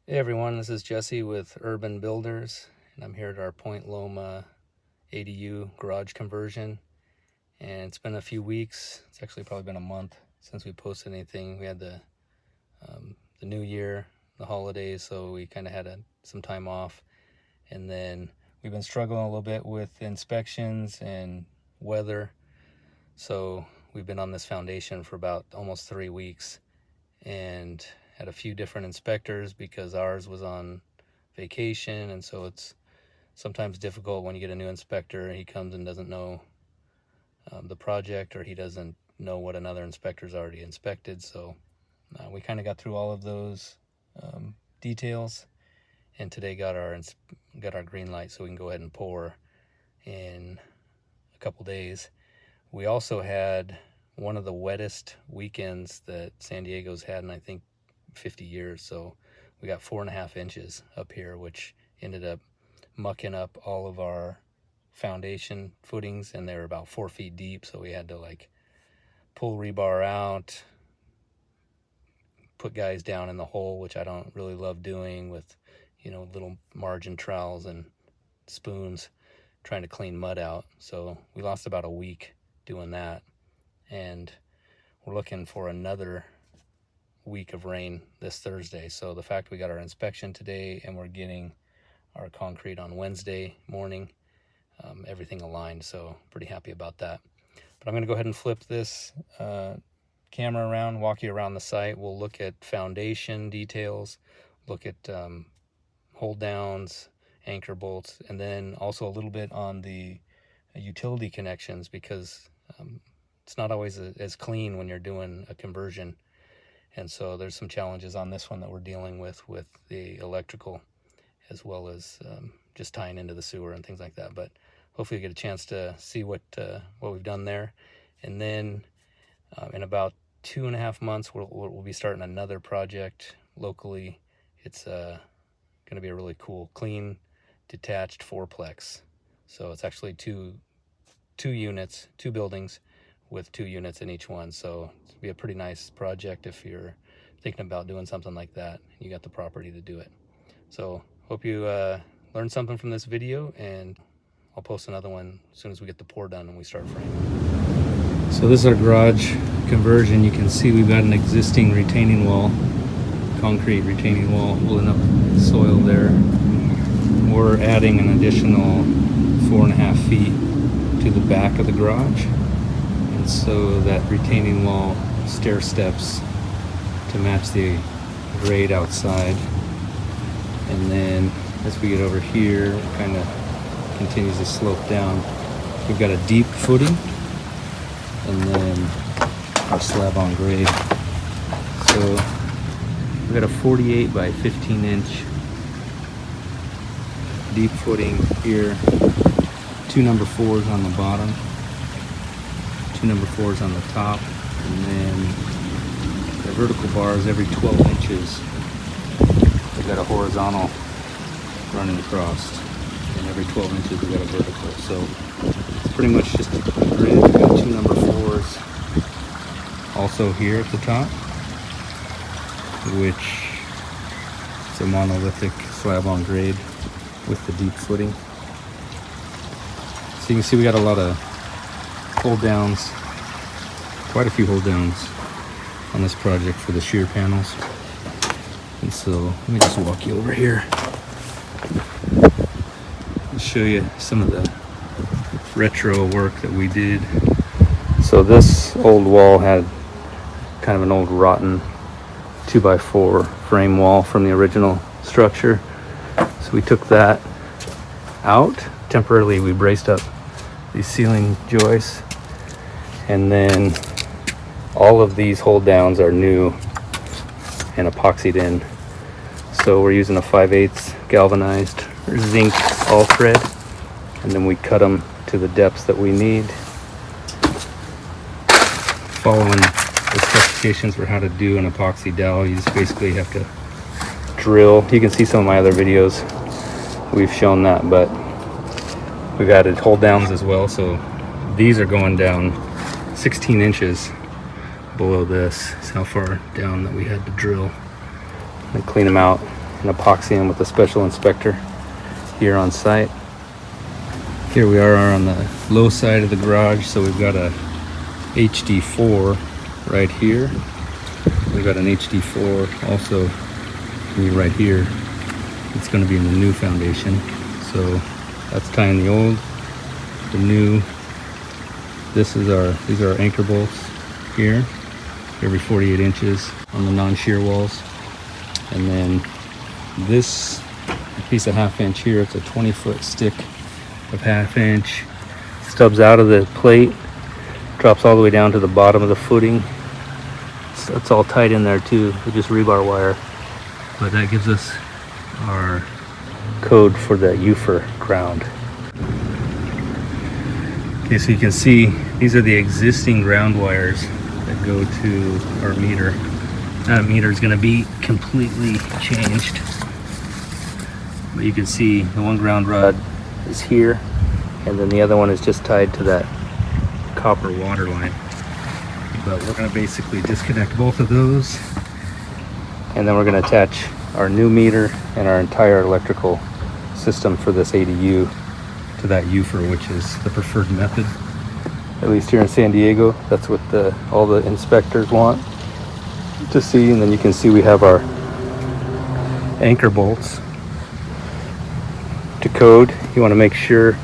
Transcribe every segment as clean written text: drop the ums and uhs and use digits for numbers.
Hey everyone, this is Jesse with Urban Builders, and I'm here at our Point Loma ADU garage conversion. And it's been a few weeks. It's actually probably been a month since we posted anything. We had the new year, the holidays, so we kind of had some time off. And then we've been struggling a little bit with inspections and weather. So we've been on this foundation for about almost 3 weeks, and had a few different inspectors because ours was on vacation, and so it's sometimes difficult when you get a new inspector and he comes and doesn't know the project, or he doesn't know what another inspector's already inspected. So we kind of got through all of those details, and today got our green light so we can go ahead and pour in a couple days. We also had one of the wettest weekends that San Diego's had in, I think, 50 years. So we got 4.5 inches up here, which ended up mucking up all of our foundation footings, and they were about 4 feet deep. So we had to pull rebar out, put guys down in the hole, which I don't really love doing, with little margin trowels and spoons trying to clean mud out. So we lost about a week doing that, and we're looking for another week of rain this Thursday. So the fact we got our inspection today and we're getting our concrete on Wednesday morning, everything aligned, so pretty happy about that. But I'm going to go ahead and flip this camera around, walk you around the site. We'll look at foundation details, look at hold downs, anchor bolts, and then also a little bit on the utility connections, because it's not always as clean when you're doing a conversion. And so there's some challenges on this one that we're dealing with the electrical, as well as just tying into the sewer and things like that. But hopefully you get a chance to see what we've done there. And then in about 2.5 months, we'll be starting another project locally. It's going to be a really cool, clean, detached fourplex. So it's actually two units, 2 buildings, with 2 units in each one. So it'll be a pretty nice project if you're thinking about doing something like that. You got the property to do it. So hope you learned something from this video, and I'll post another one as soon as we get the pour done and we start framing. So this is our garage conversion. You can see we've got an existing retaining wall, concrete retaining wall holding up soil there. We're adding an additional 4.5 feet to the back of the garage. And so that retaining wall stair steps to match the grade outside. And then as we get over here, it kind of continues to slope down. We've got a deep footing, and then our slab on grade. So we've got a 48 by 15 inch deep footing here, 2 number 4s on the bottom, 2 number 4s on the top, and then the vertical bars every 12 inches. We've got a horizontal running across, and every 12 inches we've got a vertical. So it's pretty much just a grid. We've got 2 number 4s also here at the top, which is a monolithic slab on grade with the deep footing. So you can see we got a lot of hold downs, quite a few hold downs on this project for the shear panels. And so let me just walk you over here and show you some of the retro work that we did. So this old wall had kind of an old rotten 2x4 frame wall from the original structure. So we took that out. Temporarily we braced up these ceiling joists, and then all of these hold downs are new and epoxied in. So we're using a 5/8 galvanized or zinc all thread, and then we cut them to the depths that we need, following the specifications for how to do an epoxy dowel. You just basically have to drill. You can see some of my other videos, we've shown that, but we've added hold downs as well. So these are going down 16 inches below this. Is how far down that we had to drill and clean them out. and epoxy them with a special inspector here on site. Here we are on the low side of the garage, so we've got a HD4 right here. We've got an HD4 also right here. It's going to be in the new foundation. So that's tying the old, the new. These are our anchor bolts here, every 48 inches on the non-shear walls. And then this piece of 1/2 inch here, it's a 20-foot stick of 1/2 inch, stubs out of the plate, drops all the way down to the bottom of the footing. So it's all tight in there too with just rebar wire. But that gives us our code for the UFR ground. Okay, so you can see these are the existing ground wires that go to our meter. That meter is going to be completely changed. But you can see the one ground rod is here, and then the other one is just tied to that copper water line. But we're going to basically disconnect both of those, and then we're going to attach our new meter and our entire electrical system for this ADU to that UFR, which is the preferred method. At least here in San Diego, that's what all the inspectors want to see. And then you can see we have our anchor bolts to code. You want to make sure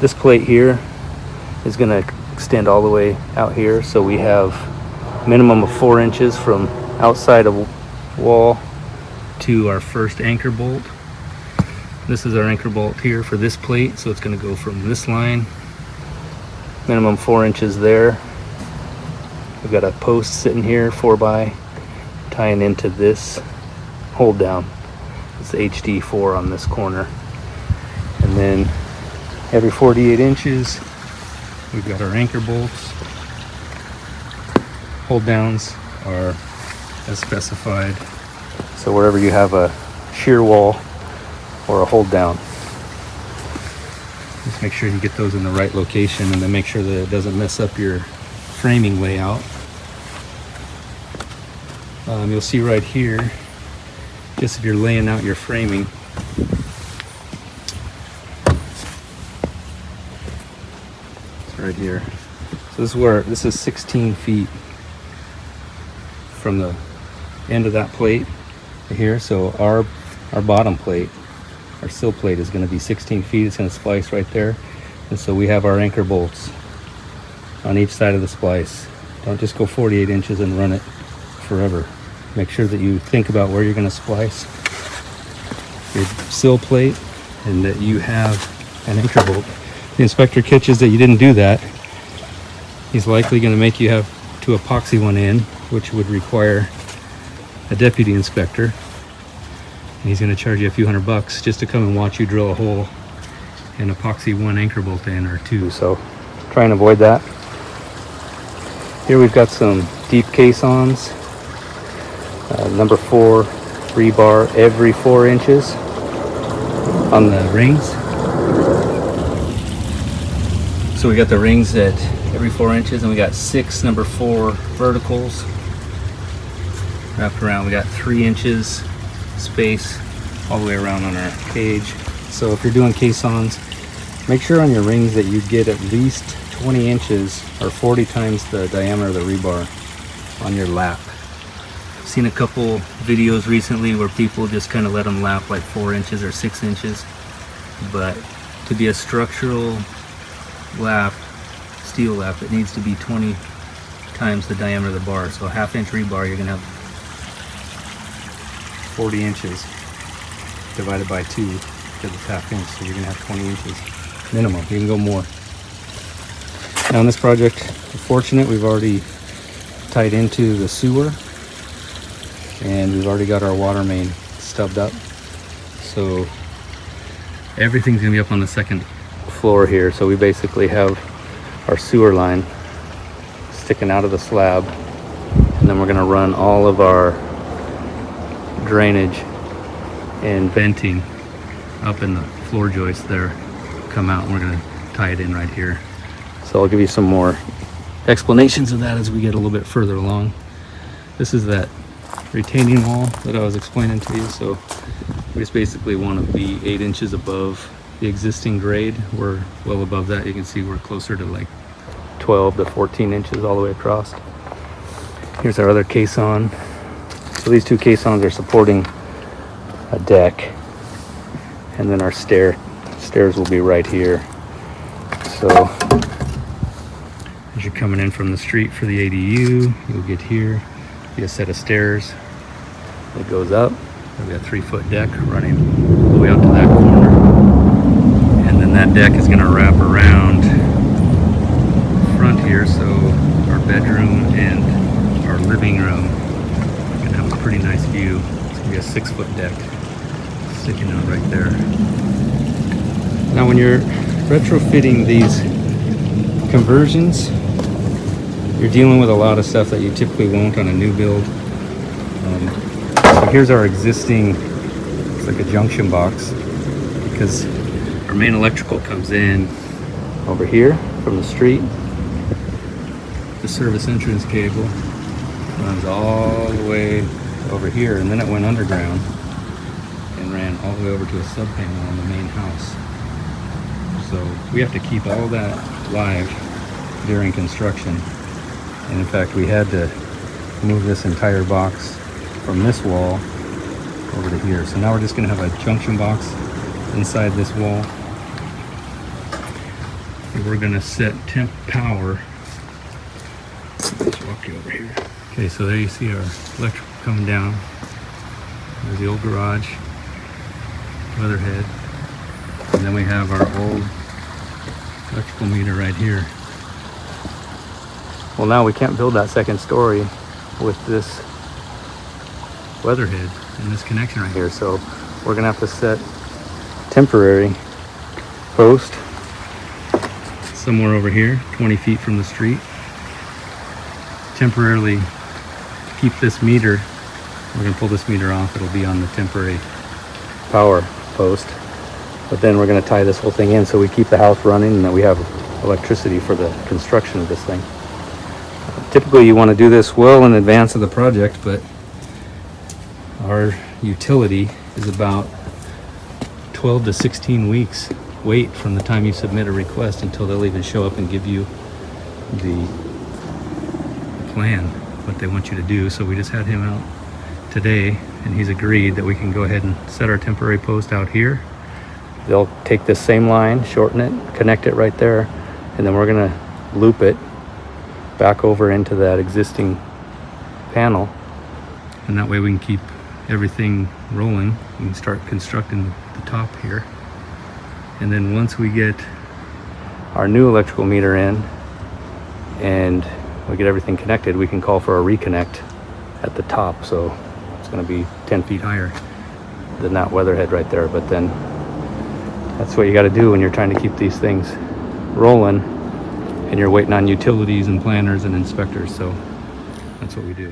this plate here is going to extend all the way out here, so we have minimum of 4 inches from outside of wall to our first anchor bolt. This is our anchor bolt here for this plate, so it's going to go from this line, minimum 4 inches there. We've got a post sitting here, 4x, tying into this hold down. It's the HD4 on this corner. And then every 48 inches, we've got our anchor bolts. Hold downs are as specified. So wherever you have a shear wall or a hold down, just make sure you get those in the right location, and then make sure that it doesn't mess up your framing layout. You'll see right here, just if you're laying out your framing, it's right here. So this is 16 feet from the end of that plate here. So our bottom plate, our sill plate, is going to be 16 feet. It's going to splice right there. And so we have our anchor bolts on each side of the splice. Don't just go 48 inches and run it forever. Make sure that you think about where you're going to splice your sill plate and that you have an anchor bolt. The inspector catches that you didn't do that, he's likely going to make you have to epoxy one in, which would require a deputy inspector. And he's going to charge you a few $100 just to come and watch you drill a hole and epoxy one anchor bolt in, or two. So try and avoid that. Here we've got some deep caissons, number 4 rebar every 4 inches on the rings. So we got the rings at every 4 inches, and we got 6 number 4 verticals wrapped around. We got 3 inches space all the way around on our cage. So if you're doing caissons, make sure on your rings that you get at least 20 inches or 40 times the diameter of the rebar on your lap. I've seen a couple videos recently where people just kind of let them lap like 4 inches or 6 inches, but to be a structural lap, steel lap, it needs to be 20 times the diameter of the bar. So a 1/2 inch rebar, you're gonna have 40 inches divided by 2 because it's 1/2 inch, so you're gonna have 20 inches minimum. You can go more. Now on this project, we're fortunate, we've already tied into the sewer, and we've already got our water main stubbed up. So everything's gonna be up on the second floor here. So we basically have our sewer line sticking out of the slab, and then we're gonna run all of our drainage and venting up in the floor joists there, come out, and we're gonna tie it in right here. So I'll give you some more explanations of that as we get a little bit further along. This is that retaining wall that I was explaining to you. So We just basically want to be 8 inches above the existing grade. We're well above that. You can see we're closer to like 12 to 14 inches all the way across. Here's our other caisson. So these two caissons are supporting a deck, and then our stairs will be right here. So as you're coming in from the street for the ADU, you'll get here, be a set of stairs that goes up. There'll be a 3-foot deck running all the way out to that corner, and then that deck is going to wrap around front here, so our bedroom and our living room are going to have a pretty nice view. It's going to be a 6-foot deck sticking out right there. Now when you're retrofitting these conversions, you're dealing with a lot of stuff that you typically won't on a new build. So here's our existing, it's like a junction box, because our main electrical comes in over here from the street. The service entrance cable runs all the way over here, and then it went underground and ran all the way over to a sub panel on the main house. So we have to keep all that live during construction. And in fact, we had to move this entire box from this wall over to here. So now we're just going to have a junction box inside this wall. And we're going to set temp power. Let's walk you over here. Okay, so there you see our electrical coming down. There's the old garage, weatherhead. And then we have our old electrical meter right here. Well, now we can't build that second story with this weatherhead and this connection right here. So we're gonna have to set temporary post somewhere over here, 20 feet from the street. Temporarily keep this meter. We're gonna pull this meter off. It'll be on the temporary power post. But then we're going to tie this whole thing in so we keep the house running and that we have electricity for the construction of this thing. Typically you want to do this well in advance of the project, but our utility is about 12 to 16 weeks wait from the time you submit a request until they'll even show up and give you the plan, what they want you to do. So we just had him out today, and he's agreed that we can go ahead and set our temporary post out here. They'll take this same line, shorten it, connect it right there, and then we're gonna loop it back over into that existing panel. And that way we can keep everything rolling. We can start constructing the top here. And then once we get our new electrical meter in and we get everything connected, we can call for a reconnect at the top. So it's gonna be 10 feet higher than that weatherhead right there. But then that's what you got to do when you're trying to keep these things rolling and you're waiting on utilities and planners and inspectors. So that's what we do.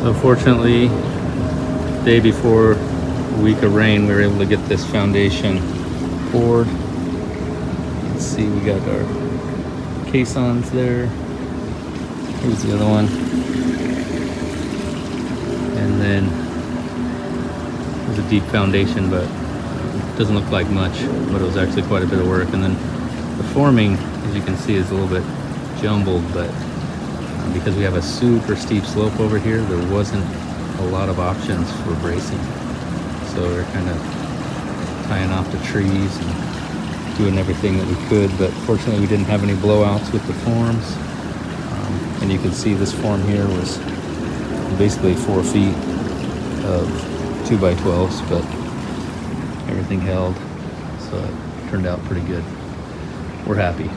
So fortunately, the day before a week of rain, we were able to get this foundation poured. Let's see, we got our caissons there. Here's the other one. And then there's a deep foundation, but it doesn't look like much, but it was actually quite a bit of work. And then the forming, as you can see, is a little bit jumbled, but because we have a super steep slope over here, there wasn't a lot of options for bracing. So we're kind of tying off the trees and doing everything that we could, but fortunately we didn't have any blowouts with the forms. And you can see this form here was basically 4 feet of 2x12s, but everything held, so it turned out pretty good. We're happy.